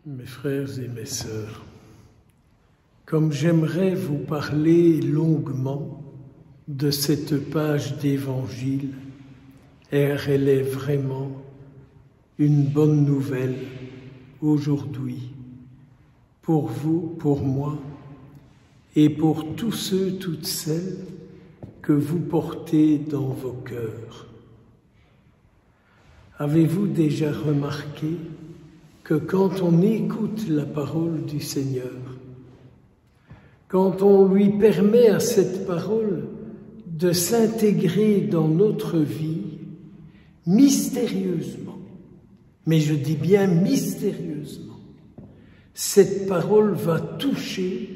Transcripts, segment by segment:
Mes frères et mes sœurs, comme j'aimerais vous parler longuement de cette page d'Évangile, elle est vraiment une bonne nouvelle aujourd'hui pour vous, pour moi et pour tous ceux, toutes celles que vous portez dans vos cœurs. Avez-vous déjà remarqué que quand on écoute la parole du Seigneur, quand on lui permet à cette parole de s'intégrer dans notre vie, mystérieusement, mais je dis bien mystérieusement, cette parole va toucher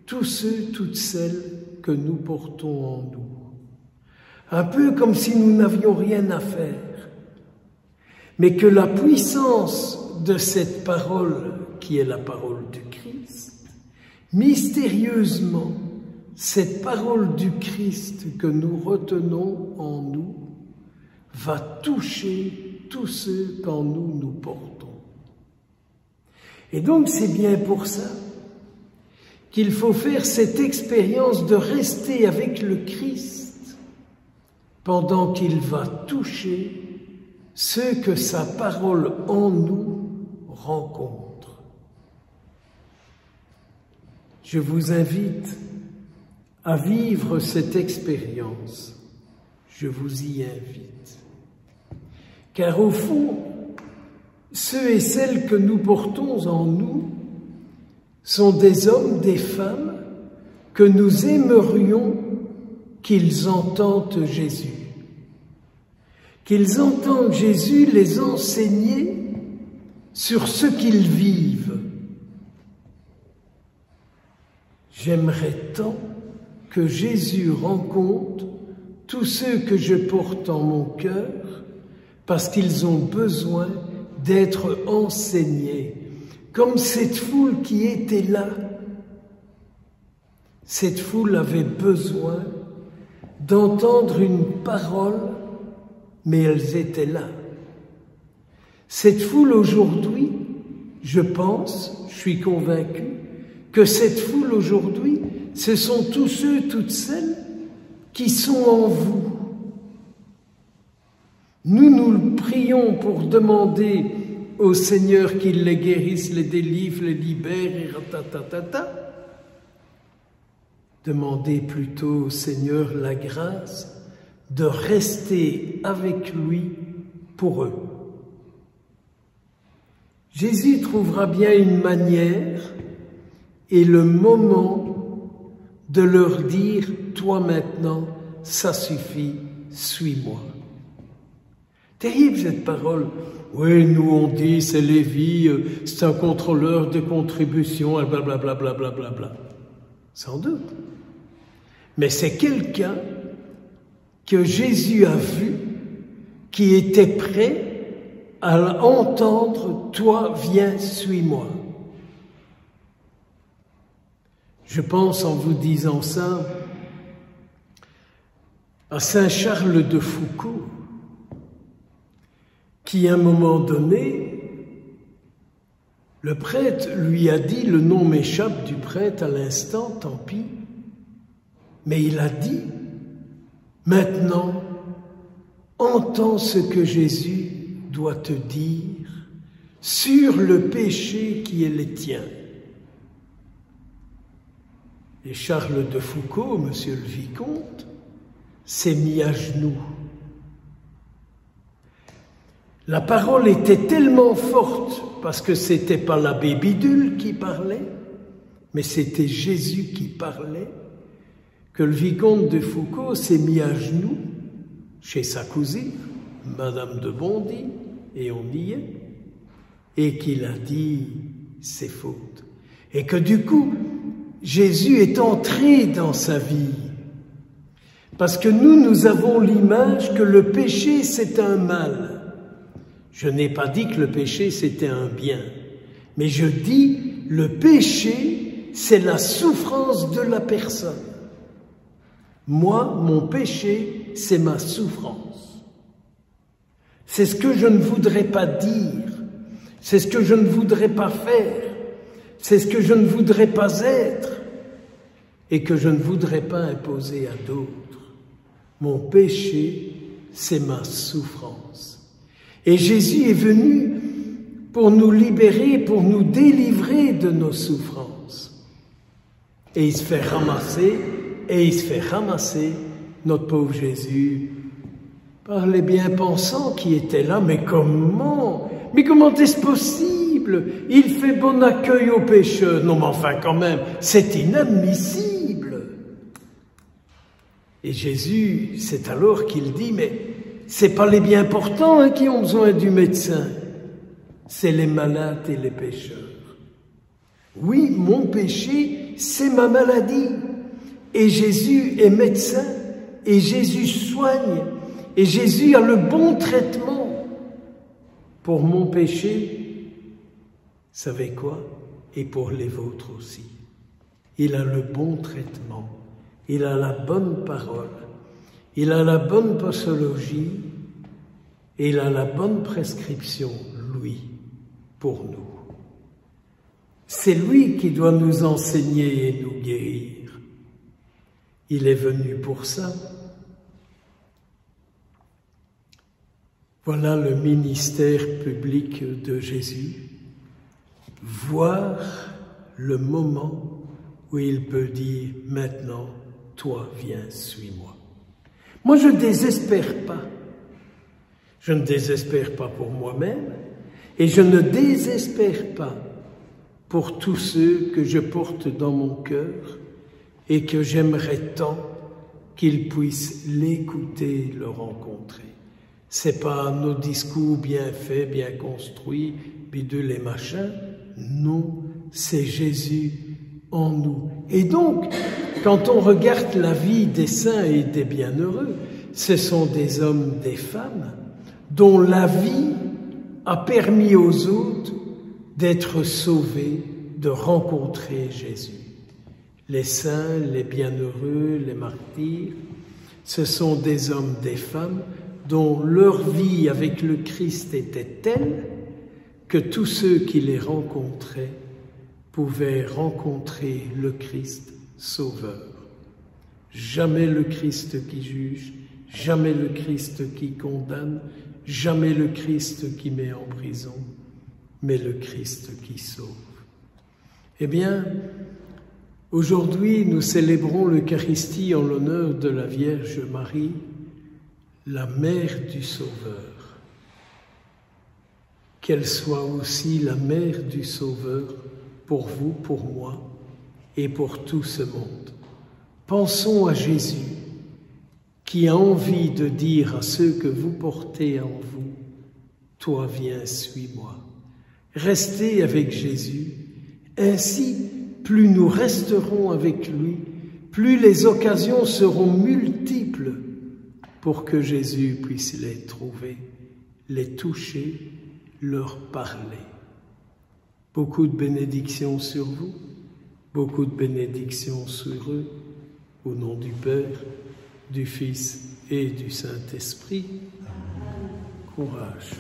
tous ceux, toutes celles que nous portons en nous. Un peu comme si nous n'avions rien à faire, mais que la puissance de cette parole, qui est la parole du Christ, mystérieusement, cette parole du Christ que nous retenons en nous, va toucher tous ceux qu'en nous nous portons. Et donc c'est bien pour ça qu'il faut faire cette expérience de rester avec le Christ pendant qu'il va toucher ceux que sa parole en nous rencontre. Je vous invite à vivre cette expérience. Je vous y invite. Car au fond, ceux et celles que nous portons en nous sont des hommes, des femmes que nous aimerions qu'ils entendent Jésus. Qu'ils entendent Jésus les enseigner sur ce qu'ils vivent. J'aimerais tant que Jésus rencontre tous ceux que je porte en mon cœur parce qu'ils ont besoin d'être enseignés, comme cette foule qui était là. Cette foule avait besoin d'entendre une parole, mais elles étaient là. Cette foule aujourd'hui, je pense, je suis convaincu, que cette foule aujourd'hui, ce sont tous ceux, toutes celles qui sont en vous. Nous prions pour demander au Seigneur qu'il les guérisse, les délivre, les libère, et ratatatata. Demandez plutôt au Seigneur la grâce de rester avec lui pour eux. Jésus trouvera bien une manière et le moment de leur dire « Toi maintenant, ça suffit, suis-moi ». Terrible cette parole. Oui, nous on dit c'est Lévi, c'est un contrôleur de contribution, blablabla, blablabla. Sans doute. Mais c'est quelqu'un que Jésus a vu, qui était prêt à entendre « Toi, viens, suis-moi ». Je pense, en vous disant ça, à saint Charles de Foucauld, qui, à un moment donné, le prêtre lui a dit, le nom m'échappe du prêtre à l'instant, tant pis, mais il a dit, maintenant, entends ce que Jésus doit te dire sur le péché qui est le tien. Et Charles de Foucauld, monsieur le vicomte, s'est mis à genoux. La parole était tellement forte, parce que c'était pas l'abbé Bidule qui parlait, mais c'était Jésus qui parlait, que le vicomte de Foucauld s'est mis à genoux chez sa cousine, Madame de Bondy, et on y est, et qu'il a dit ses fautes. Et que du coup, Jésus est entré dans sa vie. Parce que nous avons l'image que le péché, c'est un mal. Je n'ai pas dit que le péché, c'était un bien. Mais je dis, le péché, c'est la souffrance de la personne. Moi, mon péché, c'est ma souffrance. C'est ce que je ne voudrais pas dire. C'est ce que je ne voudrais pas faire. C'est ce que je ne voudrais pas être et que je ne voudrais pas imposer à d'autres. Mon péché, c'est ma souffrance. Et Jésus est venu pour nous libérer, pour nous délivrer de nos souffrances. Et il se fait ramasser, notre pauvre Jésus, par les bien-pensants qui étaient là. Mais comment est-ce possible? Il fait bon accueil aux pécheurs. Non, mais enfin, quand même, c'est inadmissible. Et Jésus, c'est alors qu'il dit, mais c'est pas les bien portants qui ont besoin du médecin, c'est les malades et les pécheurs. Oui, mon péché, c'est ma maladie. Et Jésus est médecin, et Jésus soigne, et Jésus a le bon traitement pour mon péché. Savez quoi? Et pour les vôtres aussi. Il a le bon traitement, il a la bonne parole, il a la bonne posologie, et il a la bonne prescription, lui, pour nous. C'est lui qui doit nous enseigner et nous guérir. Il est venu pour ça. Voilà le ministère public de Jésus. Voir le moment où il peut dire « Maintenant, toi, viens, suis-moi ». Moi, je ne désespère pas. Je ne désespère pas pour moi-même et je ne désespère pas pour tous ceux que je porte dans mon cœur et que j'aimerais tant qu'ils puissent l'écouter, le rencontrer. C'est pas nos discours bien faits, bien construits, bidule et machin. Non, c'est Jésus en nous. Et donc, quand on regarde la vie des saints et des bienheureux, ce sont des hommes, des femmes, dont la vie a permis aux autres d'être sauvés, de rencontrer Jésus. Les saints, les bienheureux, les martyrs, ce sont des hommes, des femmes dont leur vie avec le Christ était telle que tous ceux qui les rencontraient pouvaient rencontrer le Christ Sauveur. Jamais le Christ qui juge, jamais le Christ qui condamne, jamais le Christ qui met en prison, mais le Christ qui sauve. Eh bien, aujourd'hui, nous célébrons l'Eucharistie en l'honneur de la Vierge Marie, la Mère du Sauveur. Qu'elle soit aussi la Mère du Sauveur pour vous, pour moi et pour tout ce monde. Pensons à Jésus qui a envie de dire à ceux que vous portez en vous, « Toi, viens, suis-moi ». Restez avec Jésus. Ainsi, plus nous resterons avec lui, plus les occasions seront multiples pour que Jésus puisse les trouver, les toucher, leur parler. Beaucoup de bénédictions sur vous, beaucoup de bénédictions sur eux, au nom du Père, du Fils et du Saint-Esprit. Courage.